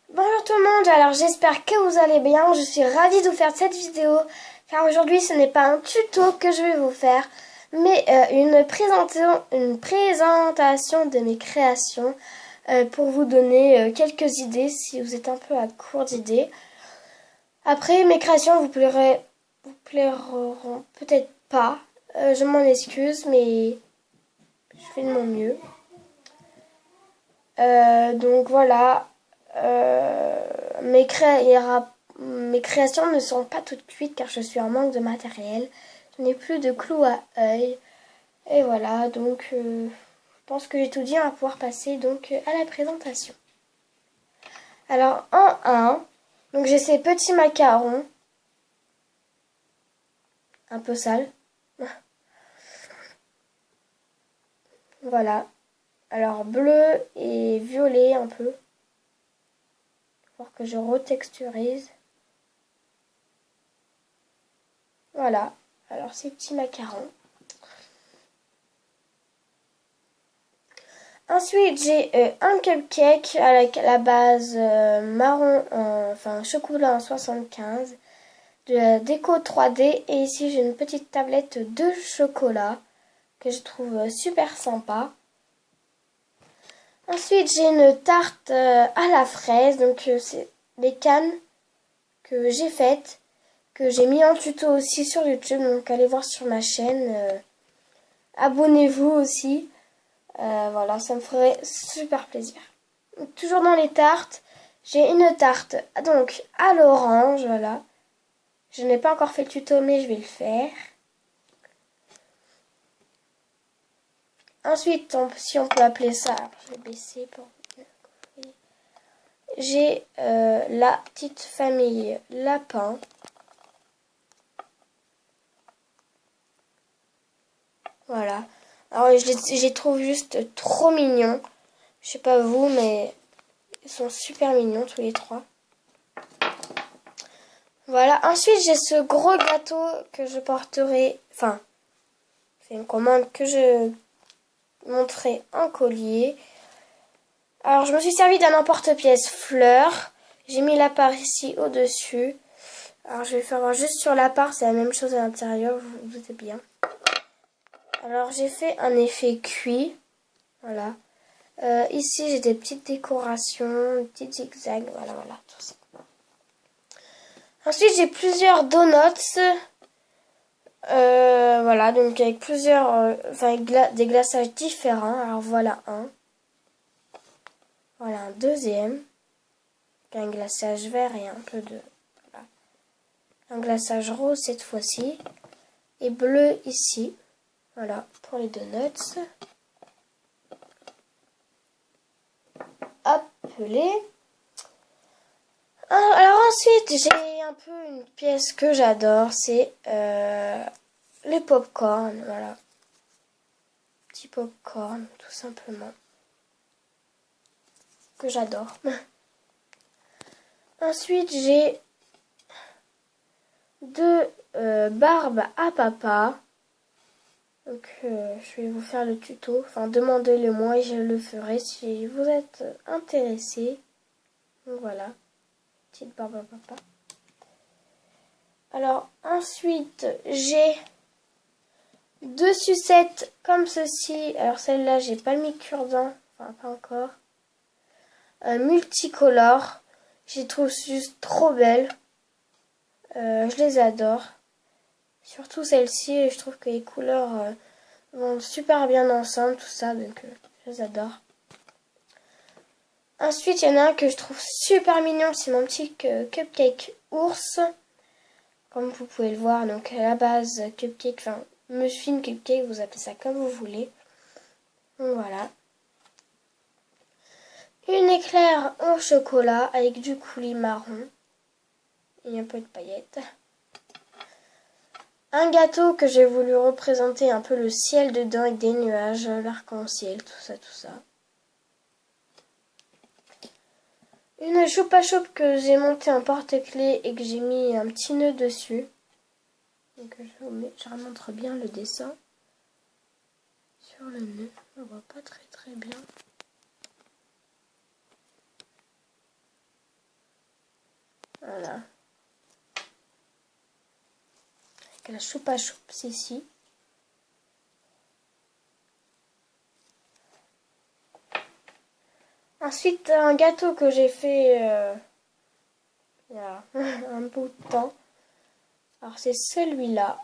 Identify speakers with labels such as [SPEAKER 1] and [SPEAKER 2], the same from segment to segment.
[SPEAKER 1] Bonjour tout le monde, alors j'espère que vous allez bien, je suis ravie de vous faire cette vidéo car aujourd'hui ce n'est pas un tuto que je vais vous faire mais une présentation de mes créations pour vous donner quelques idées si vous êtes un peu à court d'idées. Après mes créations vous plairont peut-être pas, je m'en excuse mais je fais de mon mieux. Donc voilà. Mes créations ne sont pas toutes cuites car je suis en manque de matériel. Je n'ai plus de clous à œil. Et voilà, donc je pense que j'ai tout dit. On va pouvoir passer donc à la présentation. Alors en 1, donc j'ai ces petits macarons. Un peu sales. Voilà. Alors bleu et violet un peu. Pour que je retexturise. Voilà. Alors ces petits macarons. Ensuite, j'ai un cupcake avec la base marron, enfin chocolat en 75, de la déco 3D. Et ici, j'ai une petite tablette de chocolat que je trouve super sympa. Ensuite, j'ai une tarte à la fraise. Donc, c'est des cannes que j'ai faites, que j'ai mis en tuto aussi sur YouTube. Donc, allez voir sur ma chaîne. Abonnez-vous aussi. Voilà, ça me ferait super plaisir. Donc, toujours dans les tartes, j'ai une tarte donc à l'orange, voilà. Je n'ai pas encore fait le tuto, mais je vais le faire. Ensuite, si on peut appeler ça, alors je vais baisser pour vous. J'ai la petite famille lapin. Voilà. Alors, je les trouve juste trop mignons. Je sais pas vous, mais ils sont super mignons tous les trois. Voilà. Ensuite, j'ai ce gros gâteau que je porterai. Enfin, c'est une commande que je montrerai en collier. Alors, je me suis servi d'un emporte-pièce fleurs. J'ai mis la part ici au-dessus. Alors, je vais faire voir juste sur la part. C'est la même chose à l'intérieur. Vous doutez bien. Alors, j'ai fait un effet cuit. Voilà. Ici, j'ai des petites décorations, des petits zigzags. Voilà, tout ça. Ensuite, j'ai plusieurs donuts. Voilà, donc avec plusieurs, des glaçages différents. Alors voilà un. Voilà un deuxième. Un glaçage vert et un peu de... Voilà. Un glaçage rose cette fois-ci. Et bleu ici. Voilà, pour les donuts. Appelé. Alors ensuite, j'ai un peu une pièce que j'adore. C'est les pop-corn. Voilà. Petit pop-corn, tout simplement. Que j'adore. Ensuite, j'ai deux barbes à papa. Donc, je vais vous faire le tuto. Enfin, demandez-le moi et je le ferai si vous êtes intéressés. Donc, voilà. Petite barbe à papa. Alors, ensuite, j'ai deux sucettes comme ceci. Alors, celle-là, j'ai pas mis cure-dent. Enfin, pas encore. Multicolores. Je les trouve juste trop belles. Je les adore. Surtout celle-ci, je trouve que les couleurs vont super bien ensemble, tout ça, donc je les adore. Ensuite, il y en a un que je trouve super mignon, c'est mon petit cupcake ours. Comme vous pouvez le voir, donc à la base, cupcake, enfin, muffin cupcake, vous appelez ça comme vous voulez. Donc voilà. Une éclair au chocolat avec du coulis marron et un peu de paillettes. Un gâteau que j'ai voulu représenter un peu le ciel dedans avec des nuages, l'arc-en-ciel, tout ça. Une choupe à choupe que j'ai monté en porte-clés et que j'ai mis un petit nœud dessus. Donc je remontre bien le dessin sur le nœud. On voit pas très bien. Voilà. Avec la choupa choups ici. Ensuite, un gâteau que j'ai fait il y a un bout de temps. Alors, c'est celui-là.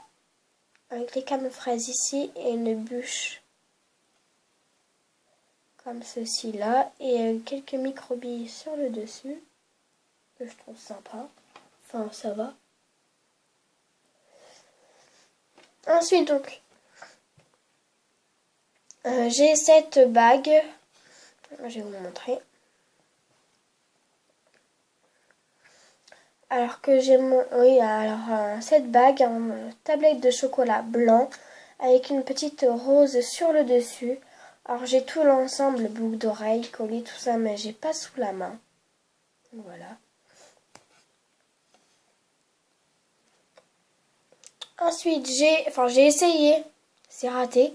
[SPEAKER 1] Avec les cannes fraises ici et une bûche. Comme ceci là. Et quelques microbilles sur le dessus. Que je trouve sympa. Enfin, ça va. Ensuite, donc, j'ai cette bague. Je vais vous montrer. Alors que j'ai mon... Oui, alors cette bague en tablette de chocolat blanc avec une petite rose sur le dessus. Alors j'ai tout l'ensemble, boucle d'oreilles, collier, tout ça, mais j'ai pas sous la main. Voilà. Ensuite, j'ai essayé, c'est raté,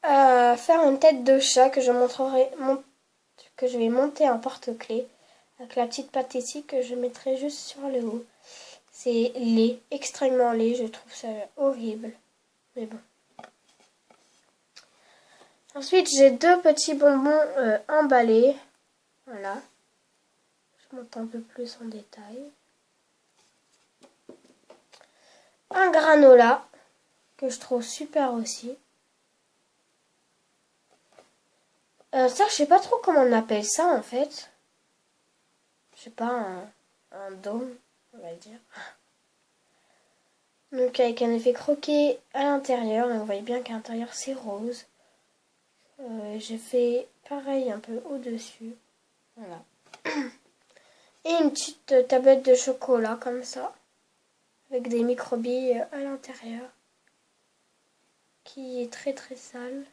[SPEAKER 1] faire une tête de chat que je montrerai, que je vais monter en porte-clés avec la petite patte ici que je mettrai juste sur le haut. C'est laid, extrêmement laid, je trouve ça horrible, mais bon. Ensuite, j'ai deux petits bonbons emballés, voilà. Je monte un peu plus en détail. Un granola que je trouve super aussi. Ça, je sais pas trop comment on appelle ça en fait. Je sais pas, un dôme, on va dire. Donc avec un effet croqué à l'intérieur. On voit bien qu'à l'intérieur c'est rose. J'ai fait pareil un peu au-dessus. Voilà. Et une petite tablette de chocolat comme ça. Avec des microbilles à l'intérieur. Qui est très très sale.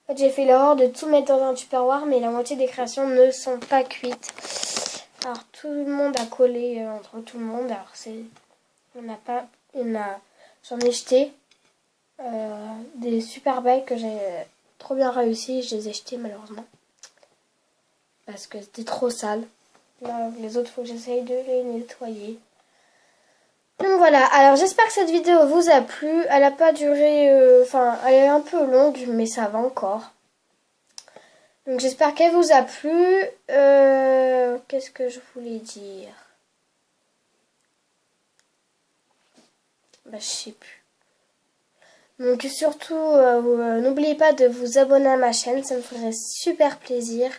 [SPEAKER 1] En fait, j'ai fait l'erreur de tout mettre dans un tupperware, mais la moitié des créations ne sont pas cuites. Alors tout le monde a collé entre tout le monde. Alors j'en ai jeté des super belles que j'ai trop bien réussi. Je les ai jetées malheureusement parce que c'était trop sale. Là, les autres, faut que j'essaye de les nettoyer. Donc voilà, alors j'espère que cette vidéo vous a plu. Elle n'a pas duré, elle est un peu longue, mais ça va encore. Donc j'espère qu'elle vous a plu. Qu'est-ce que je voulais dire? Je sais plus. Donc surtout, n'oubliez pas de vous abonner à ma chaîne, ça me ferait super plaisir.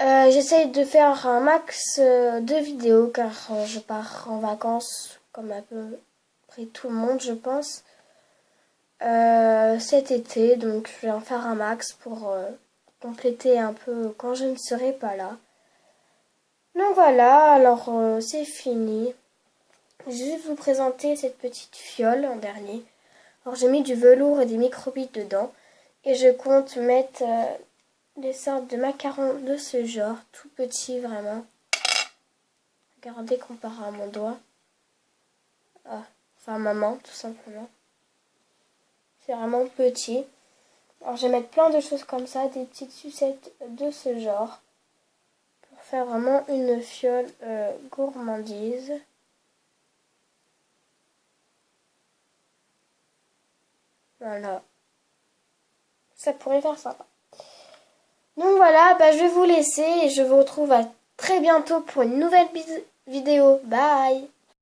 [SPEAKER 1] J'essaye de faire un max de vidéos car je pars en vacances comme à peu près tout le monde je pense cet été, donc je vais en faire un max pour compléter un peu quand je ne serai pas là. Donc voilà, alors c'est fini. Je vais vous présenter cette petite fiole en dernier. Alors j'ai mis du velours et des microbilles dedans et je compte mettre des sortes de macarons de ce genre, tout petits vraiment. Regardez comparé à mon doigt. Enfin maman tout simplement. C'est vraiment petit. Alors je vais mettre plein de choses comme ça, des petites sucettes de ce genre. Pour faire vraiment une fiole gourmandise. Voilà. Ça pourrait faire sympa. Donc voilà, je vais vous laisser et je vous retrouve à très bientôt pour une nouvelle vidéo. Bye!